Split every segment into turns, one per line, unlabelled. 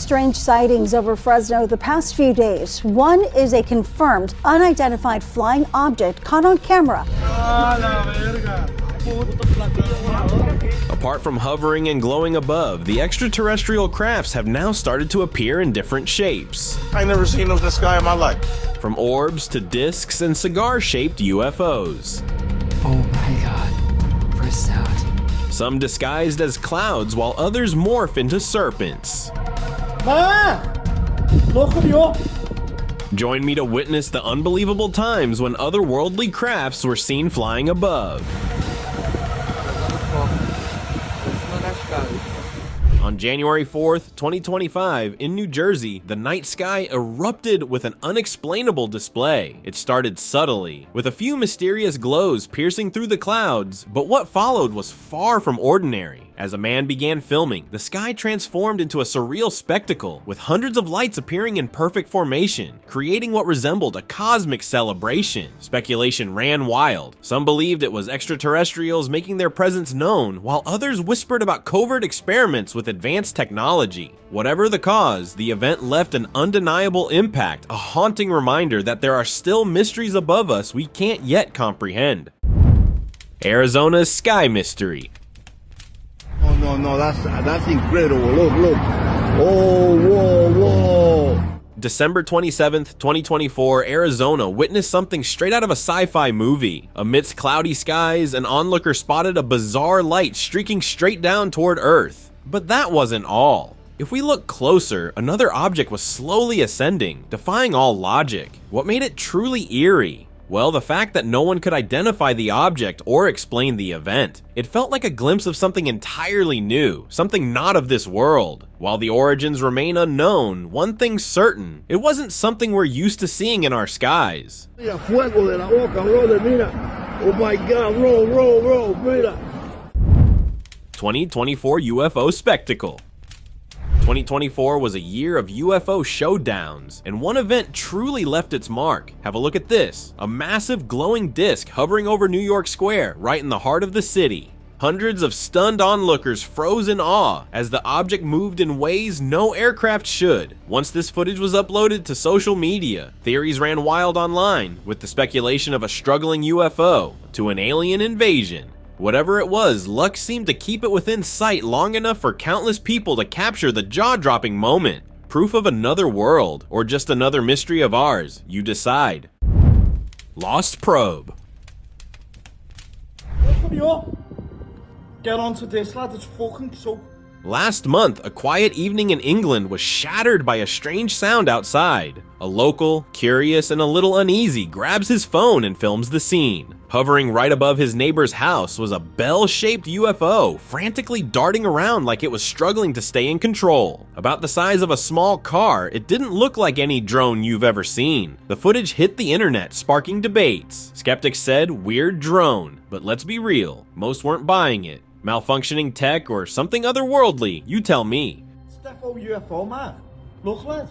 strange sightings over Fresno the past few days. One is a confirmed, unidentified flying object caught on camera.
Apart from hovering and glowing above, the extraterrestrial crafts have now started to appear in different shapes.
I ain't never seen them in the sky in my life.
From orbs to discs and cigar-shaped UFOs.
Oh my god, press out.
Some disguised as clouds while others morph into serpents. Join me to witness the unbelievable times when otherworldly crafts were seen flying above. On January 4th, 2025, in New Jersey, the night sky erupted with an unexplainable display. It started subtly, with a few mysterious glows piercing through the clouds, but what followed was far from ordinary. As a man began filming, the sky transformed into a surreal spectacle, with hundreds of lights appearing in perfect formation, creating what resembled a cosmic celebration. Speculation ran wild. Some believed it was extraterrestrials making their presence known, while others whispered about covert experiments with advanced technology. Whatever the cause, the event left an undeniable impact, a haunting reminder that there are still mysteries above us we can't yet comprehend. Arizona's Sky Mystery.
Oh no, that's incredible. Look. Oh, whoa.
December 27th, 2024, Arizona witnessed something straight out of a sci-fi movie. Amidst cloudy skies, an onlooker spotted a bizarre light streaking straight down toward Earth. But that wasn't all. If we look closer, another object was slowly ascending, defying all logic. What made it truly eerie? Well, the fact that no one could identify the object or explain the event. It felt like a glimpse of something entirely new, something not of this world. While the origins remain unknown, one thing's certain, it wasn't something we're used to seeing in our skies.
Oh my god, roll, mira.
2024 UFO Spectacle. 2024 was a year of UFO showdowns, and one event truly left its mark. Have a look at this, a massive glowing disc hovering over New York Square, right in the heart of the city. Hundreds of stunned onlookers froze in awe as the object moved in ways no aircraft should. Once this footage was uploaded to social media, theories ran wild online, with the speculation of a struggling UFO to an alien invasion. Whatever it was, luck seemed to keep it within sight long enough for countless people to capture the jaw-dropping moment. Proof of another world, or just another mystery of ours, you decide. Lost Probe.
Get onto this, lad, it's fucking so...
Last month, a quiet evening in England was shattered by a strange sound outside. A local, curious and a little uneasy, grabs his phone and films the scene. Hovering right above his neighbor's house was a bell-shaped UFO, frantically darting around like it was struggling to stay in control. About the size of a small car, it didn't look like any drone you've ever seen. The footage hit the internet, sparking debates. Skeptics said, weird drone, but let's be real, most weren't buying it. Malfunctioning tech or something otherworldly, you tell me.
It's definitely UFO, man. Look, lad.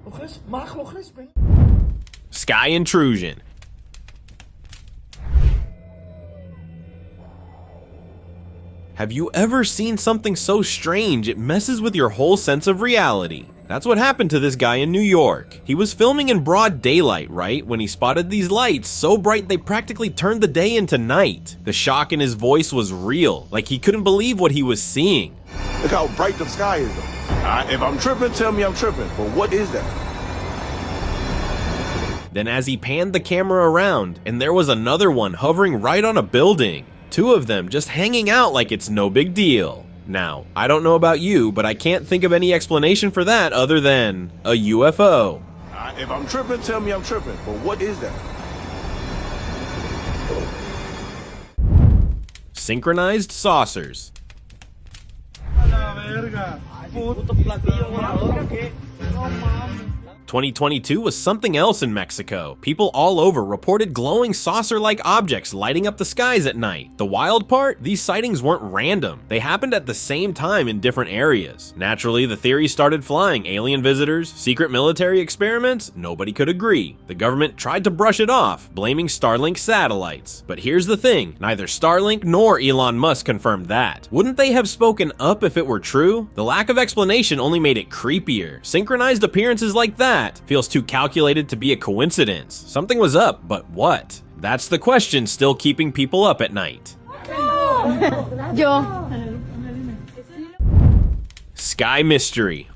Look this, Mark, look this, man.
Sky Intrusion. Have you ever seen something so strange it messes with your whole sense of reality? That's what happened to this guy in New York. He was filming in broad daylight, right, when he spotted these lights so bright they practically turned the day into night. The shock in his voice was real, like he couldn't believe what he was seeing.
Look how bright the sky is, though. If I'm tripping, tell me I'm tripping, but what is that?
Then as he panned the camera around, and there was another one hovering right on a building. Two of them just hanging out like it's no big deal. Now, I don't know about you, but I can't think of any explanation for that other than a UFO.
If I'm tripping, tell me I'm tripping, but what is that?
Synchronized Saucers. 2022 was something else in Mexico. People all over reported glowing saucer-like objects lighting up the skies at night. The wild part? These sightings weren't random. They happened at the same time in different areas. Naturally, the theories started flying. Alien visitors, secret military experiments? Nobody could agree. The government tried to brush it off, blaming Starlink satellites. But here's the thing, neither Starlink nor Elon Musk confirmed that. Wouldn't they have spoken up if it were true? The lack of explanation only made it creepier. Synchronized appearances like that feels too calculated to be a coincidence. Something was up, but what? That's the question still keeping people up at night. Sky mystery.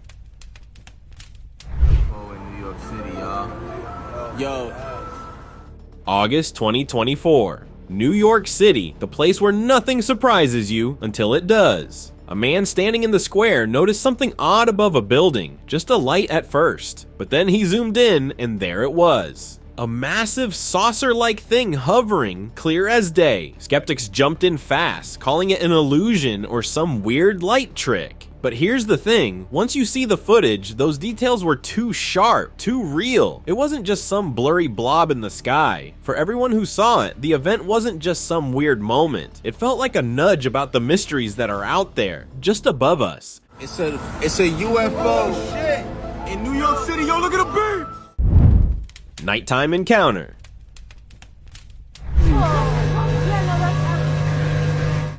August 2024. New York City, the place where nothing surprises you until it does. A man standing in the square noticed something odd above a building, just a light at first. But then he zoomed in and there it was. A massive saucer-like thing hovering, clear as day. Skeptics jumped in fast, calling it an illusion or some weird light trick. But here's the thing, once you see the footage, those details were too sharp, too real. It wasn't just some blurry blob in the sky. For everyone who saw it, the event wasn't just some weird moment. It felt like a nudge about the mysteries that are out there, just above us.
It's a UFO. Oh, shit. In New York City, yo, look at the beach.
Nighttime encounter.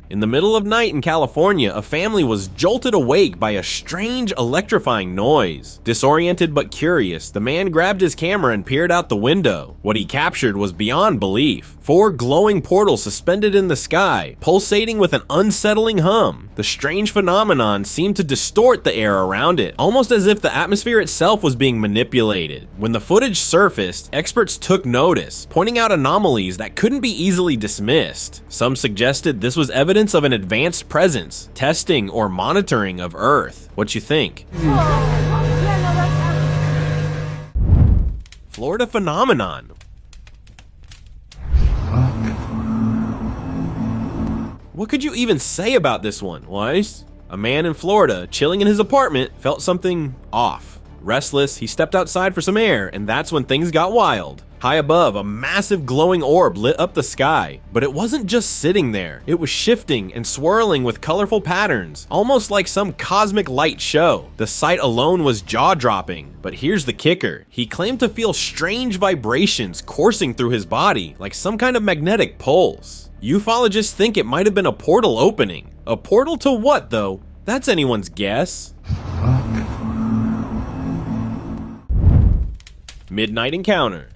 In the middle of night in California, a family was jolted awake by a strange, electrifying noise. Disoriented but curious, the man grabbed his camera and peered out the window. What he captured was beyond belief. 4 glowing portals suspended in the sky, pulsating with an unsettling hum. The strange phenomenon seemed to distort the air around it, almost as if the atmosphere itself was being manipulated. When the footage surfaced, experts took notice, pointing out anomalies that couldn't be easily dismissed. Some suggested this was evidence of an advanced presence, testing or monitoring of Earth. What you think? Florida phenomenon. What could you even say about this one, Weiss? A man in Florida, chilling in his apartment, felt something off. Restless, he stepped outside for some air, and that's when things got wild. High above, a massive glowing orb lit up the sky. But it wasn't just sitting there. It was shifting and swirling with colorful patterns, almost like some cosmic light show. The sight alone was jaw-dropping. But here's the kicker. He claimed to feel strange vibrations coursing through his body, like some kind of magnetic pulse. Ufologists think it might have been a portal opening. A portal to what, though? That's anyone's guess. Midnight encounter.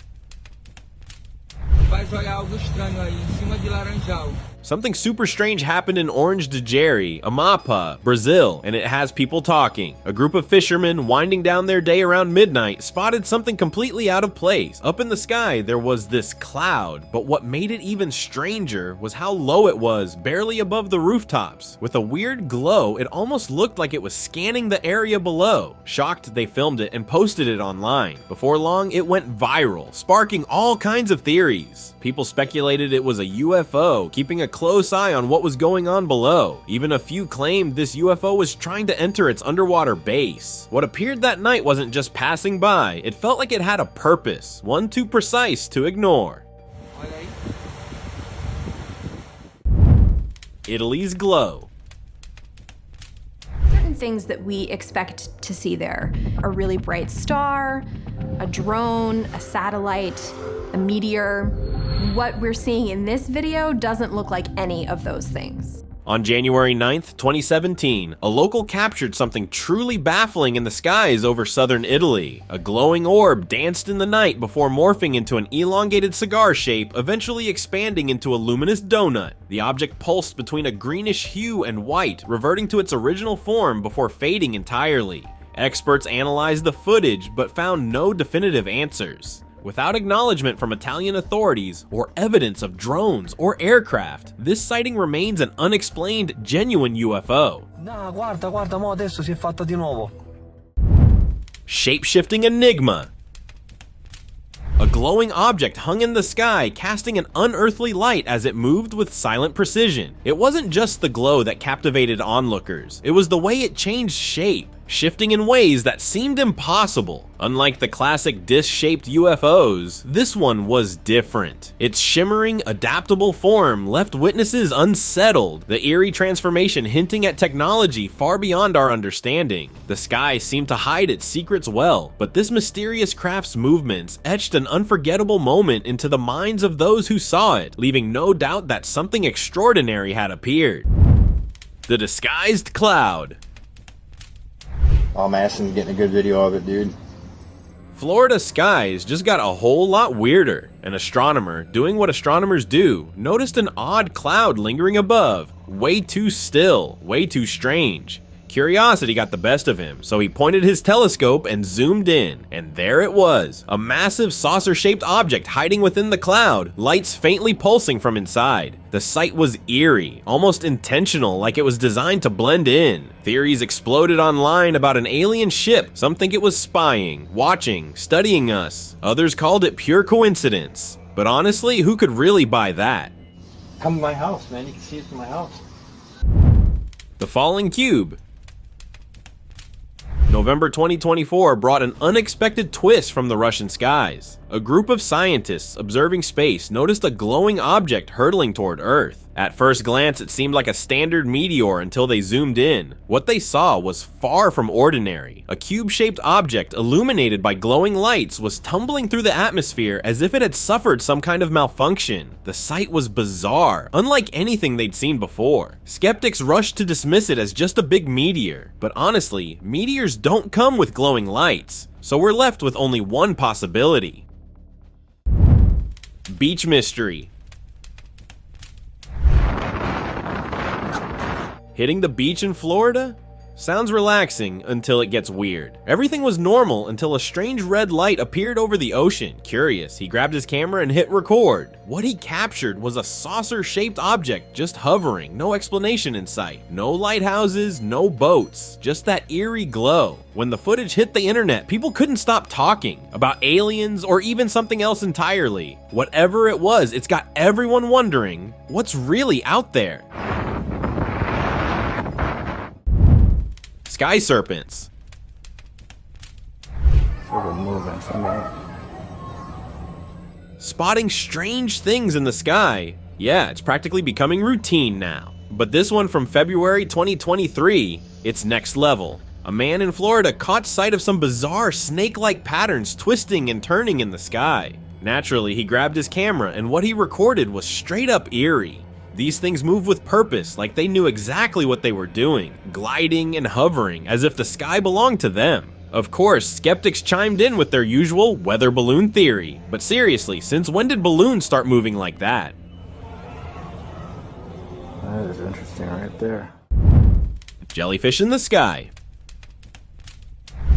Something super strange happened in Orange de Jerry, Amapa, Brazil, and it has people talking. A group of fishermen winding down their day around midnight spotted something completely out of place. Up in the sky, there was this cloud, but what made it even stranger was how low it was, barely above the rooftops. With a weird glow, it almost looked like it was scanning the area below. Shocked, they filmed it and posted it online. Before long, it went viral, sparking all kinds of theories. People speculated it was a UFO, keeping a close eye on what was going on below. Even a few claimed this UFO was trying to enter its underwater base. What appeared that night wasn't just passing by, it felt like it had a purpose, one too precise to ignore. Italy's glow.
Certain things that we expect to see there: a really bright star, a drone, a satellite, a meteor. What we're seeing in this video doesn't look like any of those things.
On January 9th, 2017, a local captured something truly baffling in the skies over southern Italy. A glowing orb danced in the night before morphing into an elongated cigar shape, eventually expanding into a luminous donut. The object pulsed between a greenish hue and white, reverting to its original form before fading entirely. Experts analyzed the footage but found no definitive answers. Without acknowledgement from Italian authorities or evidence of drones or aircraft, this sighting remains an unexplained, genuine UFO.
No, guarda, mo adesso si è fatta di nuovo.
Shape-shifting enigma. A glowing object hung in the sky, casting an unearthly light as it moved with silent precision. It wasn't just the glow that captivated onlookers, it was the way it changed shape. shifting in ways that seemed impossible. Unlike the classic disc-shaped UFOs, this one was different. Its shimmering, adaptable form left witnesses unsettled, the eerie transformation hinting at technology far beyond our understanding. The sky seemed to hide its secrets well, but this mysterious craft's movements etched an unforgettable moment into the minds of those who saw it, leaving no doubt that something extraordinary had appeared. The disguised cloud.
I'm asking getting a good video of it, dude.
Florida skies just got a whole lot weirder. An astronomer, doing what astronomers do, noticed an odd cloud lingering above. Way too still, way too strange. Curiosity got the best of him, so he pointed his telescope and zoomed in, and there it was, a massive saucer-shaped object hiding within the cloud, lights faintly pulsing from inside. The sight was eerie, almost intentional, like it was designed to blend in. Theories exploded online about an alien ship. Some think it was spying, watching, studying us. Others called it pure coincidence. But honestly, who could really buy that?
Come to my house, man. You can see it from my house.
The falling cube. November 2024 brought an unexpected twist from the Russian skies. A group of scientists observing space noticed a glowing object hurtling toward Earth. At first glance, it seemed like a standard meteor until they zoomed in. What they saw was far from ordinary. A cube-shaped object illuminated by glowing lights was tumbling through the atmosphere as if it had suffered some kind of malfunction. The sight was bizarre, unlike anything they'd seen before. Skeptics rushed to dismiss it as just a big meteor, but honestly, meteors don't come with glowing lights, so we're left with only one possibility. Beach mystery. Hitting the beach in Florida? Sounds relaxing until it gets weird. Everything was normal until a strange red light appeared over the ocean. Curious, he grabbed his camera and hit record. What he captured was a saucer-shaped object just hovering, no explanation in sight. No lighthouses, no boats, just that eerie glow. When the footage hit the internet, people couldn't stop talking about aliens or even something else entirely. Whatever it was, it's got everyone wondering, what's really out there? Sky serpents. Spotting strange things in the sky. Yeah, it's practically becoming routine now. But this one from February 2023, it's next level. A man in Florida caught sight of some bizarre snake-like patterns twisting and turning in the sky. Naturally, he grabbed his camera and what he recorded was straight up eerie. These things move with purpose, like they knew exactly what they were doing, gliding and hovering as if the sky belonged to them. Of course, skeptics chimed in with their usual weather balloon theory. But seriously, since when did balloons start moving like that?
That is interesting right there.
Jellyfish in the sky.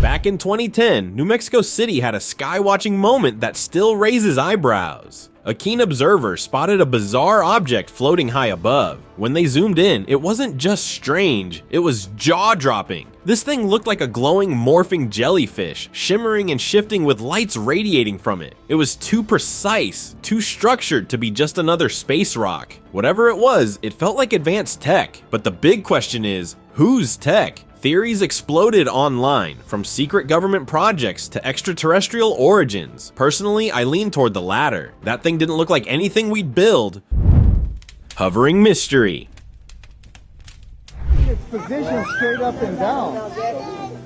Back in 2010, New Mexico City had a sky-watching moment that still raises eyebrows. A keen observer spotted a bizarre object floating high above. When they zoomed in, it wasn't just strange, it was jaw-dropping. This thing looked like a glowing, morphing jellyfish, shimmering and shifting with lights radiating from it. It was too precise, too structured to be just another space rock. Whatever it was, it felt like advanced tech. But the big question is, whose tech? Theories exploded online, from secret government projects to extraterrestrial origins. Personally, I lean toward the latter. That thing didn't look like anything we'd build. Hovering mystery.
It's positioned straight up and down.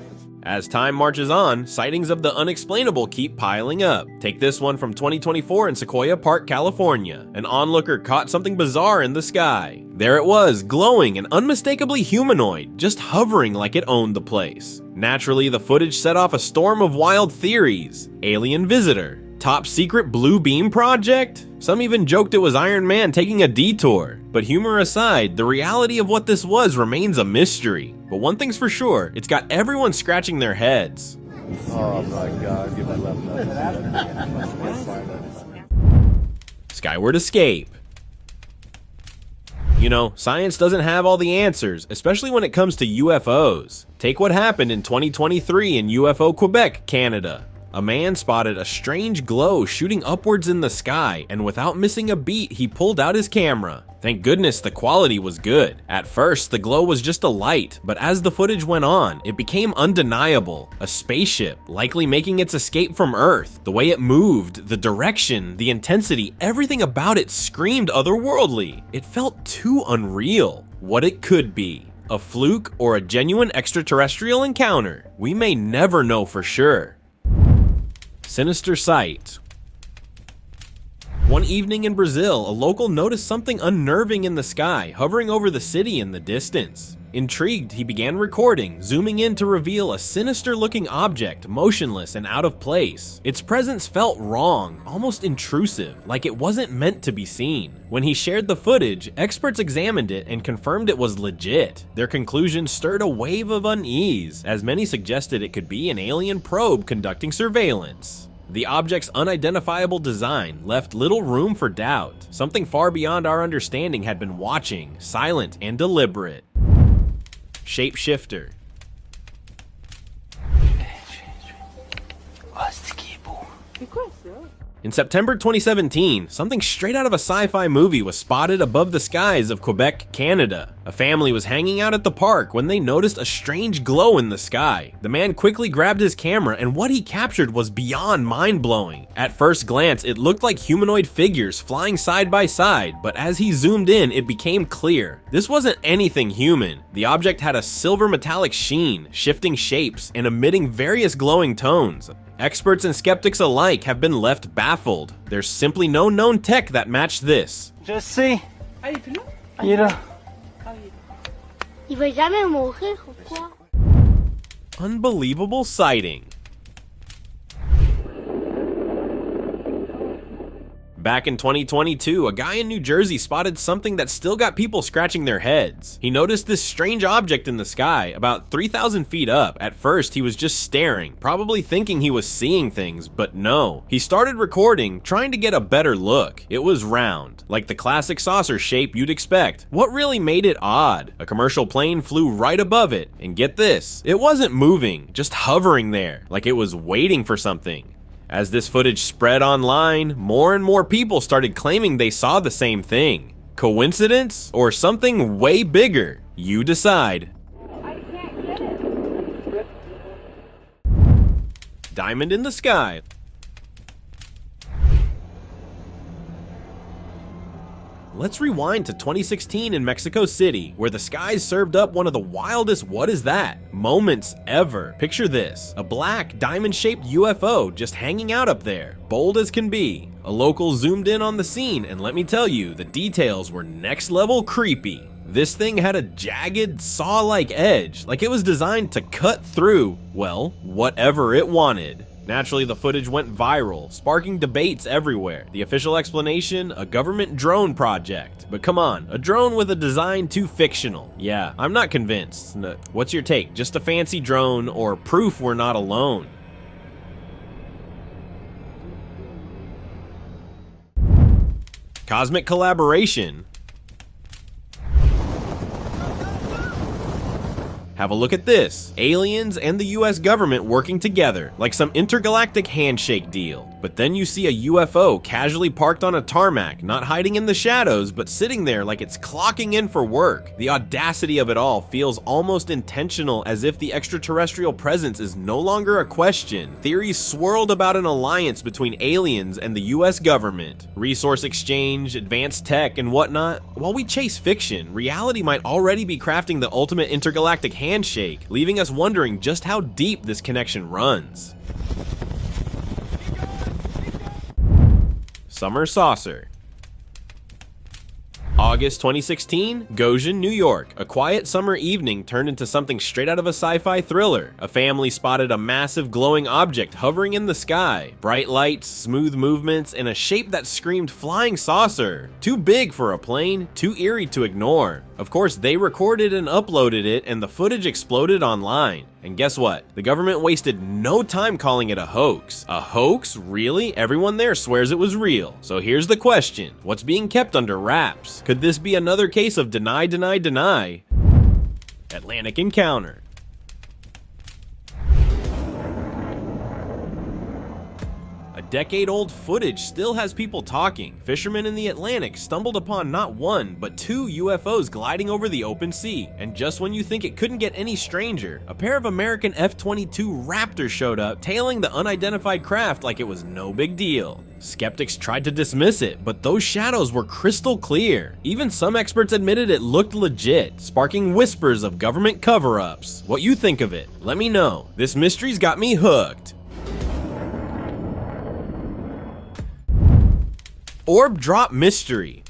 As time marches on, sightings of the unexplainable keep piling up. Take this one from 2024 in Sequoia Park, California. An onlooker caught something bizarre in the sky. There it was, glowing and unmistakably humanoid, just hovering like it owned the place. Naturally, the footage set off a storm of wild theories. Alien visitor. Top secret blue beam project? Some even joked it was Iron Man taking a detour. But humor aside, the reality of what this was remains a mystery. But one thing's for sure, it's got everyone scratching their heads.
Oh my god, give my left
Skyward escape. You know, science doesn't have all the answers, especially when it comes to UFOs. Take what happened in 2023 in UFO Quebec, Canada. A man spotted a strange glow shooting upwards in the sky, and without missing a beat, he pulled out his camera. Thank goodness the quality was good. At first, the glow was just a light, but as the footage went on, it became undeniable. A spaceship, likely making its escape from Earth. The way it moved, the direction, the intensity, everything about it screamed otherworldly. It felt too unreal. What it could be. A fluke or a genuine extraterrestrial encounter? We may never know for sure. Sinister Sight. One evening in Brazil, a local noticed something unnerving in the sky, hovering over the city in the distance. Intrigued, he began recording, zooming in to reveal a sinister-looking object, motionless and out of place. Its presence felt wrong, almost intrusive, like it wasn't meant to be seen. When he shared the footage, experts examined it and confirmed it was legit. Their conclusion stirred a wave of unease, as many suggested it could be an alien probe conducting surveillance. The object's unidentifiable design left little room for doubt. Something far beyond our understanding had been watching, silent and deliberate. Shapeshifter. In September 2017, something straight out of a sci-fi movie was spotted above the skies of Quebec, Canada. A family was hanging out at the park when they noticed a strange glow in the sky. The man quickly grabbed his camera, and what he captured was beyond mind-blowing. At first glance, it looked like humanoid figures flying side by side, but as he zoomed in, it became clear. This wasn't anything human. The object had a silver metallic sheen, shifting shapes, and emitting various glowing tones. Experts and skeptics alike have been left baffled. There's simply no known tech that matched this.
Just see. Mira.
Il va jamais mourir ou quoi?
Unbelievable sighting. Back in 2022, a guy in New Jersey spotted something that still got people scratching their heads. He noticed this strange object in the sky, about 3,000 feet up. At first, he was just staring, probably thinking he was seeing things, but no. He started recording, trying to get a better look. It was round, like the classic saucer shape you'd expect. What really made it odd? A commercial plane flew right above it, and get this, it wasn't moving, just hovering there, like it was waiting for something. As this footage spread online, more and more people started claiming they saw the same thing. Coincidence or something way bigger? You decide. Diamond in the sky. Let's rewind to 2016 in Mexico City, where the skies served up one of the wildest "what is that" moments ever. Picture this, a black, diamond-shaped UFO just hanging out up there, bold as can be. A local zoomed in on the scene, and let me tell you, the details were next-level creepy. This thing had a jagged, saw-like edge, like it was designed to cut through, well, whatever it wanted. Naturally, the footage went viral, sparking debates everywhere. The official explanation, a government drone project. But come on, a drone with a design too fictional. Yeah, I'm not convinced. No. What's your take? Just a fancy drone or proof we're not alone? Cosmic collaboration. Have a look at this. Aliens and the US government working together, like some intergalactic handshake deal. But then you see a UFO casually parked on a tarmac, not hiding in the shadows, but sitting there like it's clocking in for work. The audacity of it all feels almost intentional, as if the extraterrestrial presence is no longer a question. Theories swirled about an alliance between aliens and the US government. Resource exchange, advanced tech, and whatnot. While we chase fiction, reality might already be crafting the ultimate intergalactic handshake, leaving us wondering just how deep this connection runs. Summer saucer. August 2016, Goshen, New York. A quiet summer evening turned into something straight out of a sci-fi thriller. A family spotted a massive glowing object hovering in the sky. Bright lights, smooth movements, and a shape that screamed flying saucer. Too big for a plane, too eerie to ignore. Of course, they recorded and uploaded it, and the footage exploded online. And guess what? The government wasted no time calling it a hoax. A hoax? Really? Everyone there swears it was real. So here's the question. What's being kept under wraps? Could this be another case of deny, deny, deny? Atlantic Encounter. A decade-old footage still has people talking. Fishermen in the Atlantic stumbled upon not one, but 2 UFOs gliding over the open sea. And just when you think it couldn't get any stranger, a pair of American F-22 Raptors showed up, tailing the unidentified craft like it was no big deal. Skeptics tried to dismiss it, but those shadows were crystal clear. Even some experts admitted it looked legit, sparking whispers of government cover-ups. What you think of it? Let me know. This mystery's got me hooked. Orb Drop Mystery.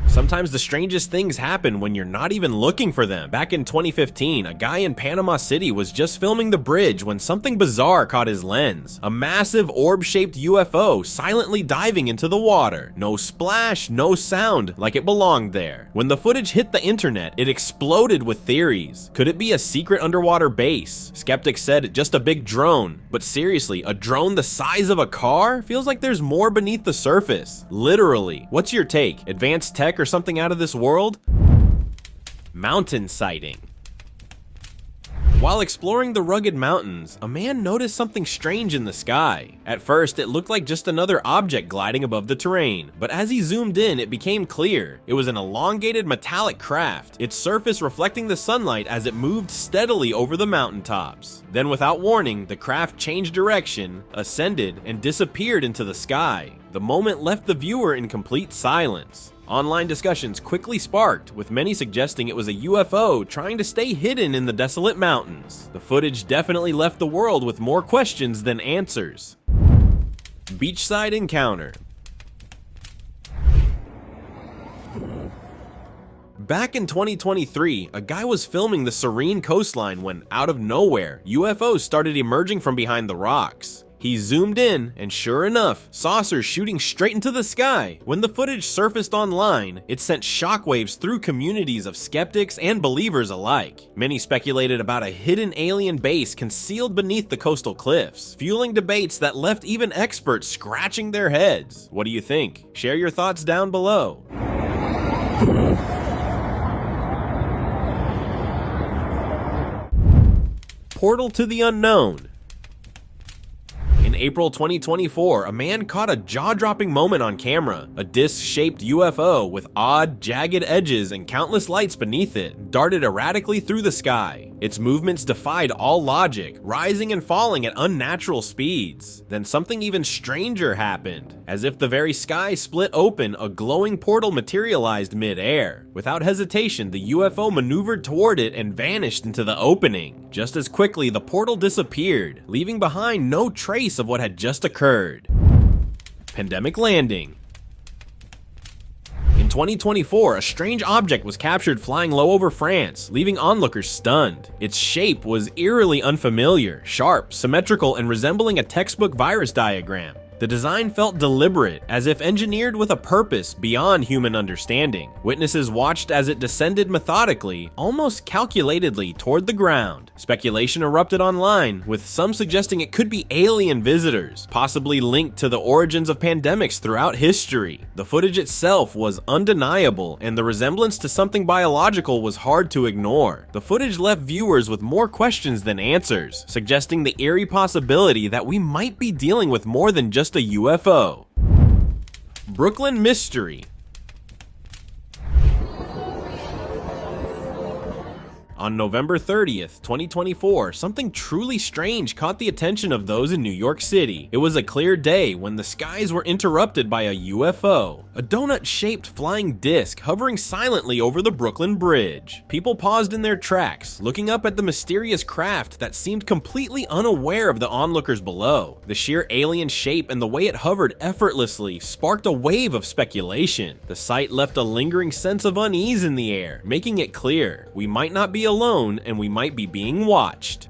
Sometimes the strangest things happen when you're not even looking for them. Back in 2015, a guy in Panama City was just filming the bridge when something bizarre caught his lens. A massive orb-shaped UFO silently diving into the water. No splash, no sound, like it belonged there. When the footage hit the internet, it exploded with theories. Could it be a secret underwater base? Skeptics said just a big drone. But seriously, a drone the size of a car? Feels like there's more beneath the surface. Literally. What's your take? Advanced tech or something out of this world? Mountain sighting. While exploring the rugged mountains, a man noticed something strange in the sky. At first, it looked like just another object gliding above the terrain, but as he zoomed in, it became clear. It was an elongated metallic craft, its surface reflecting the sunlight as it moved steadily over the mountaintops. Then without warning, the craft changed direction, ascended, and disappeared into the sky. The moment left the viewer in complete silence. Online discussions quickly sparked, with many suggesting it was a UFO trying to stay hidden in the desolate mountains. The footage definitely left the world with more questions than answers. Beachside Encounter. Back in 2023, a guy was filming the serene coastline when, out of nowhere, UFOs started emerging from behind the rocks. He zoomed in, and sure enough, saucers shooting straight into the sky. When the footage surfaced online, it sent shockwaves through communities of skeptics and believers alike. Many speculated about a hidden alien base concealed beneath the coastal cliffs, fueling debates that left even experts scratching their heads. What do you think? Share your thoughts down below. Portal to the unknown. In April 2024, a man caught a jaw-dropping moment on camera. A disc-shaped UFO with odd, jagged edges and countless lights beneath it darted erratically through the sky. Its movements defied all logic, rising and falling at unnatural speeds. Then something even stranger happened. As if the very sky split open, a glowing portal materialized mid-air. Without hesitation, the UFO maneuvered toward it and vanished into the opening. Just as quickly, the portal disappeared, leaving behind no trace of what had just occurred. Pandemic landing. In 2024, a strange object was captured flying low over France, leaving onlookers stunned. Its shape was eerily unfamiliar, sharp, symmetrical, and resembling a textbook virus diagram. The design felt deliberate, as if engineered with a purpose beyond human understanding. Witnesses watched as it descended methodically, almost calculatedly, toward the ground. Speculation erupted online, with some suggesting it could be alien visitors, possibly linked to the origins of pandemics throughout history. The footage itself was undeniable, and the resemblance to something biological was hard to ignore. The footage left viewers with more questions than answers, suggesting the eerie possibility that we might be dealing with more than just a UFO. Brooklyn Mystery. On November 30th, 2024, something truly strange caught the attention of those in New York City. It was a clear day when the skies were interrupted by a UFO, a donut-shaped flying disc hovering silently over the Brooklyn Bridge. People paused in their tracks, looking up at the mysterious craft that seemed completely unaware of the onlookers below. The sheer alien shape and the way it hovered effortlessly sparked a wave of speculation. The sight left a lingering sense of unease in the air, making it clear we might not be alone and we might be being watched.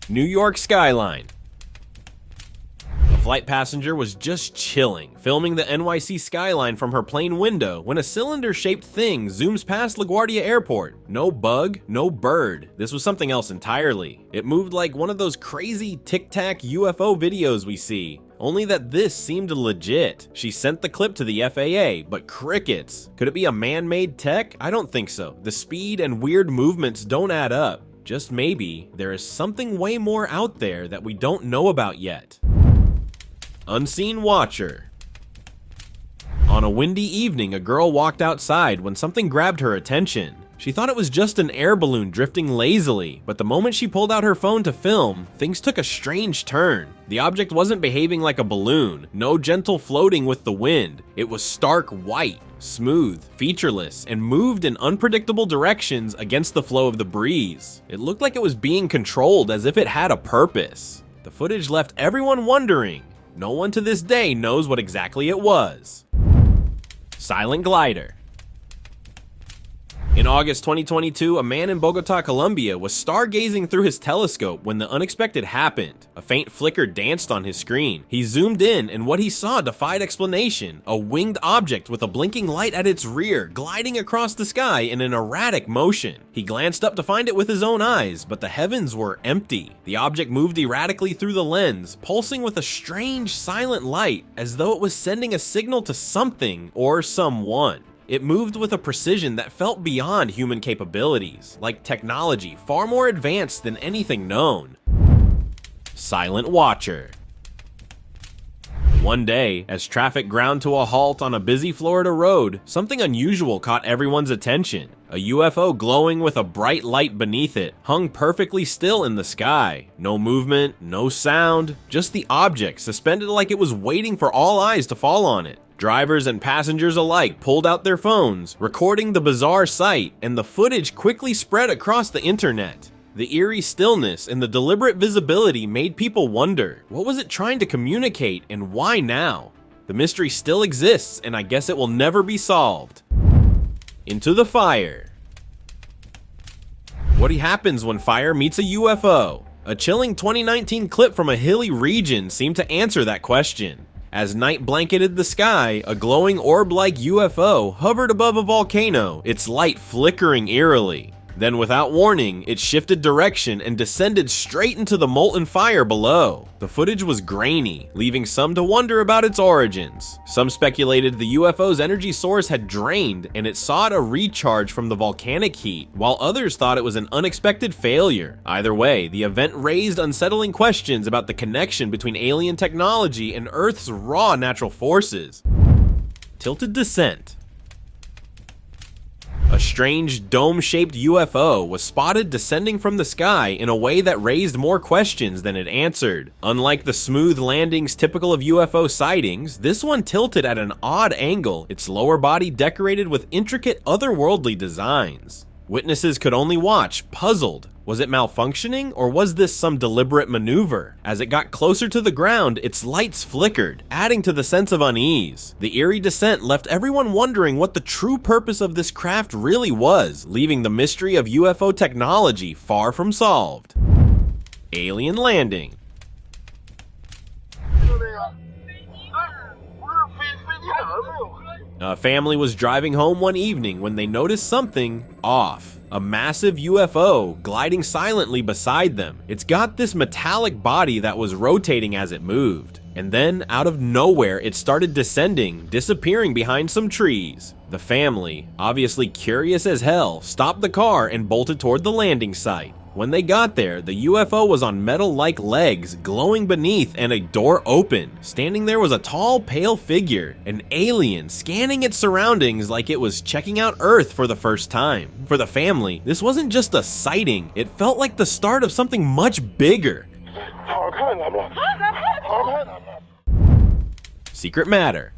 New York Skyline. A flight passenger was just chilling, filming the NYC skyline from her plane window when a cylinder-shaped thing zooms past LaGuardia Airport. No bug, no bird. This was something else entirely. It moved like one of those crazy tic-tac UFO videos we see. Only that this seemed legit. She sent the clip to the FAA, but crickets. Could it be a man-made tech? I don't think so. The speed and weird movements don't add up. just maybe, there is something way more out there that we don't know about yet. Unseen Watcher. On a windy evening, a girl walked outside when something grabbed her attention. She thought it was just an air balloon drifting lazily, but the moment she pulled out her phone to film, things took a strange turn. The object wasn't behaving like a balloon, no gentle floating with the wind. It was stark white, smooth, featureless, and moved in unpredictable directions against the flow of the breeze. It looked like it was being controlled as if it had a purpose. The footage left everyone wondering. No one to this day knows what exactly it was. Silent Glider. In August 2022, a man in Bogota, Colombia was stargazing through his telescope when the unexpected happened. A faint flicker danced on his screen. He zoomed in, and what he saw defied explanation. A winged object with a blinking light at its rear, gliding across the sky in an erratic motion. He glanced up to find it with his own eyes, but the heavens were empty. The object moved erratically through the lens, pulsing with a strange, silent light, as though it was sending a signal to something or someone. It moved with a precision that felt beyond human capabilities, like technology far more advanced than anything known. Silent Watcher. One day, as traffic ground to a halt on a busy Florida road, something unusual caught everyone's attention. A UFO glowing with a bright light beneath it hung perfectly still in the sky. No movement, no sound, just the object suspended like it was waiting for all eyes to fall on it. Drivers and passengers alike pulled out their phones, recording the bizarre sight, and the footage quickly spread across the internet. The eerie stillness and the deliberate visibility made people wonder, what was it trying to communicate and why now? The mystery still exists, and I guess it will never be solved. Into the Fire. What happens when fire meets a UFO? A chilling 2019 clip from a hilly region seemed to answer that question. As night blanketed the sky, a glowing orb-like UFO hovered above a volcano, its light flickering eerily. Then, without warning, it shifted direction and descended straight into the molten fire below. The footage was grainy, leaving some to wonder about its origins. Some speculated the UFO's energy source had drained and it sought a recharge from the volcanic heat, while others thought it was an unexpected failure. Either way, the event raised unsettling questions about the connection between alien technology and Earth's raw natural forces. Tilted Descent. A strange dome-shaped UFO was spotted descending from the sky in a way that raised more questions than it answered. Unlike the smooth landings typical of UFO sightings, this one tilted at an odd angle, its lower body decorated with intricate otherworldly designs. Witnesses could only watch, puzzled. Was it malfunctioning, or was this some deliberate maneuver? As it got closer to the ground, its lights flickered, adding to the sense of unease. The eerie descent left everyone wondering what the true purpose of this craft really was, leaving the mystery of UFO technology far from solved. Alien Landing. A family was driving home one evening when they noticed something off. A massive UFO gliding silently beside them. It's got this metallic body that was rotating as it moved. And then, out of nowhere, it started descending, disappearing behind some trees. The family, obviously curious as hell, stopped the car and bolted toward the landing site. When they got there, the UFO was on metal-like legs, glowing beneath, and a door opened. Standing there was a tall, pale figure, an alien, scanning its surroundings like it was checking out Earth for the first time. For the family, this wasn't just a sighting, it felt like the start of something much bigger. Secret Matter.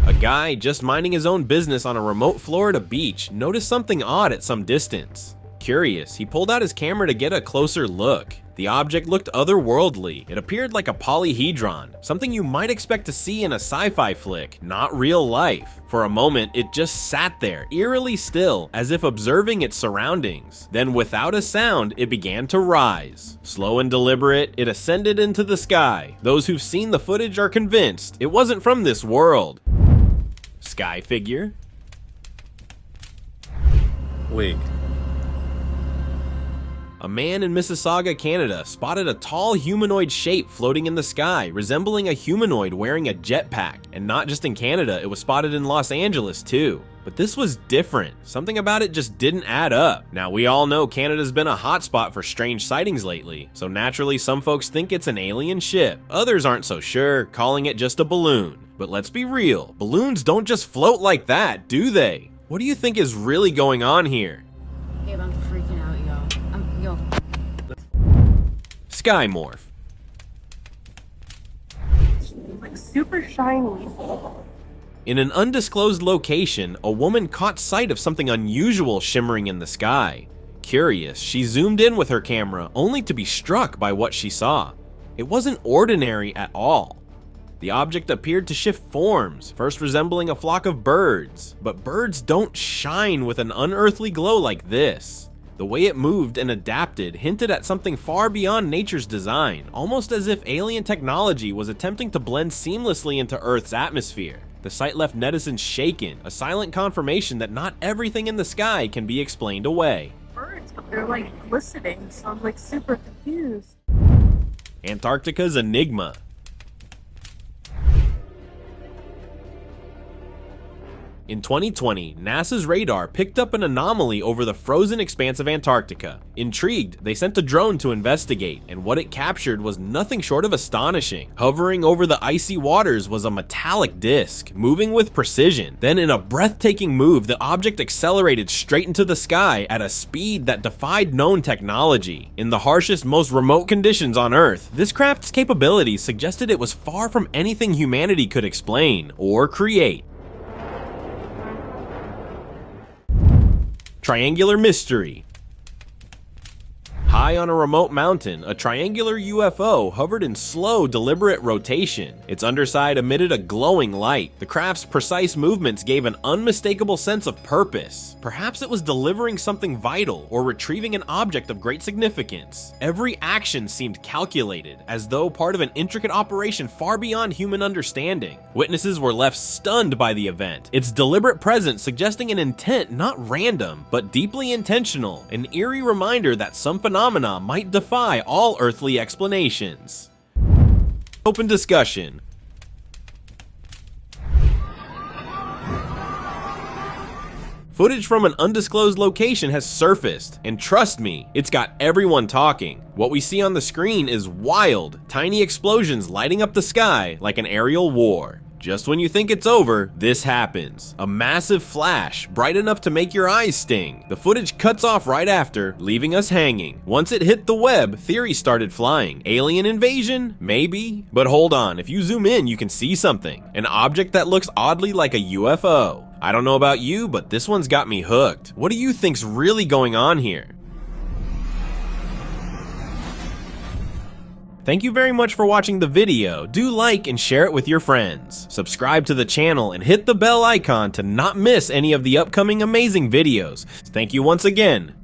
A guy just minding his own business on a remote Florida beach noticed something odd at some distance. Curious, he pulled out his camera to get a closer look. The object looked otherworldly. It appeared like a polyhedron, something you might expect to see in a sci-fi flick, not real life. For a moment, it just sat there, eerily still, as if observing its surroundings. Then, without a sound, it began to rise. Slow and deliberate, it ascended into the sky. Those who've seen the footage are convinced it wasn't from this world. Sky Figure.
Wig.
A man in Mississauga, Canada, spotted a tall humanoid shape floating in the sky, resembling a humanoid wearing a jetpack. And not just in Canada, it was spotted in Los Angeles too. But this was different. Something about it just didn't add up. Now, we all know Canada's been a hotspot for strange sightings lately, so naturally some folks think it's an alien ship. Others aren't so sure, calling it just a balloon. But let's be real, balloons don't just float like that, do they? What do you think is really going on here?
Babe, I'm freaking out, yo.
Sky morph.
Like super shiny.
In an undisclosed location, a woman caught sight of something unusual shimmering in the sky. Curious, she zoomed in with her camera only to be struck by what she saw. It wasn't ordinary at all. The object appeared to shift forms, first resembling a flock of birds, but birds don't shine with an unearthly glow like this. The way it moved and adapted hinted at something far beyond nature's design, almost as if alien technology was attempting to blend seamlessly into Earth's atmosphere. The sight left netizens shaken, a silent confirmation that not everything in the sky can be explained away.
Birds, but they're like glistening, so I'm like super confused.
Antarcticas Enigma. In 2020, NASA's radar picked up an anomaly over the frozen expanse of Antarctica. Intrigued, they sent a drone to investigate, and what it captured was nothing short of astonishing. Hovering over the icy waters was a metallic disc, moving with precision. Then in a breathtaking move, the object accelerated straight into the sky at a speed that defied known technology. In the harshest, most remote conditions on Earth, this craft's capabilities suggested it was far from anything humanity could explain or create. Triangular mystery. High on a remote mountain, a triangular UFO hovered in slow, deliberate rotation. Its underside emitted a glowing light. The craft's precise movements gave an unmistakable sense of purpose. Perhaps it was delivering something vital or retrieving an object of great significance. Every action seemed calculated, as though part of an intricate operation far beyond human understanding. Witnesses were left stunned by the event, its deliberate presence suggesting an intent not random, but deeply intentional, an eerie reminder that some phenomena might defy all earthly explanations. Open discussion. Footage from an undisclosed location has surfaced, and trust me, it's got everyone talking. What we see on the screen is wild, tiny explosions lighting up the sky like an aerial war. Just when you think it's over, this happens. A massive flash, bright enough to make your eyes sting. The footage cuts off right after, leaving us hanging. Once it hit the web, theories started flying. Alien invasion? Maybe? But hold on, if you zoom in, you can see something. An object that looks oddly like a UFO. I don't know about you, but this one's got me hooked. What do you think's really going on here? Thank you very much for watching the video. Do like and share it with your friends. Subscribe to the channel and hit the bell icon to not miss any of the upcoming amazing videos. Thank you once again.